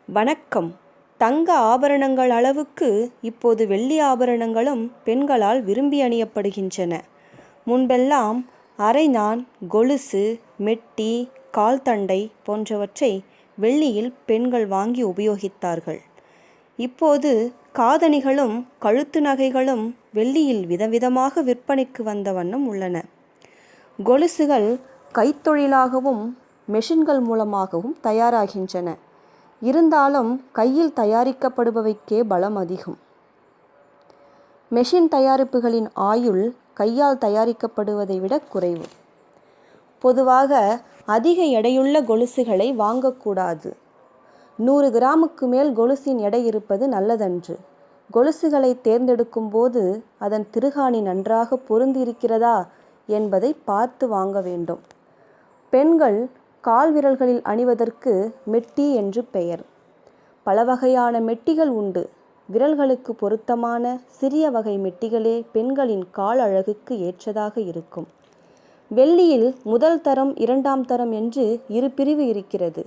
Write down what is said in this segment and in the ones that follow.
வணக்கம். தங்க ஆபரணங்கள் அளவுக்கு இப்போது வெள்ளி ஆபரணங்களும் பெண்களால் விரும்பி அணியப்படுகின்றன. முன்பெல்லாம் அரைஞான், கொலுசு, மெட்டி, கால்தண்டை போன்றவற்றை வெள்ளியில் பெண்கள் வாங்கி உபயோகித்தார்கள். இப்போது காதணிகளும் கழுத்து நகைகளும் வெள்ளியில் விதவிதமாக விற்பனைக்கு வந்த வண்ணம் உள்ளன. கொலுசுகள் கைத்தொழிலாகவும் மெஷின்கள் மூலமாகவும் தயாராகின்றன. இருந்தாலும் கையில் தயாரிக்கப்படுபவைக்கே பலம் அதிகம். மெஷின் தயாரிப்புகளின் ஆயுள் கையால் தயாரிக்கப்படுவதை விட குறைவு. பொதுவாக அதிக எடையுள்ள கொலுசுகளை வாங்கக்கூடாது. 100 கிராமுக்கு மேல் கொலுசின் எடை இருப்பது நல்லதன்று. கொலுசுகளை தேர்ந்தெடுக்கும் போது அதன் திருகாணி நன்றாக பொருந்தியிருக்கிறதா என்பதை பார்த்து வாங்க வேண்டும். பெண்கள் கால் விரல்களில் அணிவதற்கு மெட்டி என்று பெயர். பல வகையான மெட்டிகள் உண்டு. விரல்களுக்கு பொருத்தமான சிறிய வகை மெட்டிகளே பெண்களின் கால் அழகுக்கு ஏற்றதாக இருக்கும். வெள்ளியில் முதல் தரம், 2ஆம் தரம் என்று 2 பிரிவு இருக்கிறது.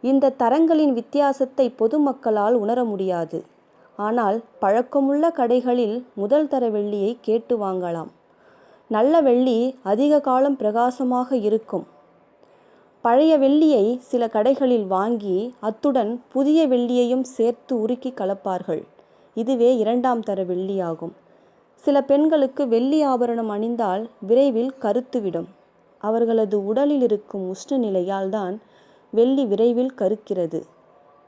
இந்த தரங்களின் வித்தியாசத்தை பொதுமக்களால் உணர முடியாது. ஆனால் பழக்கமுள்ள கடைகளில் முதல் தர வெள்ளியை கேட்டு வாங்கலாம். நல்ல வெள்ளி அதிக காலம் பிரகாசமாக இருக்கும். பழைய வெள்ளியை சில கடைகளில் வாங்கி அத்துடன் புதிய வெள்ளியையும் சேர்த்து உருக்கி கலப்பார்கள். இதுவே 2ஆம் தர வெள்ளியாகும். சில பெண்களுக்கு வெள்ளி ஆபரணம் அணிந்தால் விரைவில் கருத்துவிடும். அவர்களது உடலில் இருக்கும் உஷ்ண நிலையால் தான் வெள்ளி விரைவில் கருக்கிறது.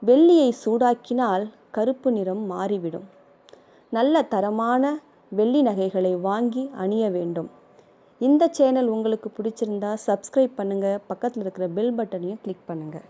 வெள்ளியை சூடாக்கினால் கருப்பு நிறம் மாறிவிடும். நல்ல தரமான வெள்ளி நகைகளை வாங்கி அணிய வேண்டும். இந்த சேனல் உங்களுக்கு பிடிச்சிருந்தா சப்ஸ்கிரைப் பண்ணுங்கள். பக்கத்தில் இருக்கிற பெல் பட்டனையும் கிளிக் பண்ணுங்கள்.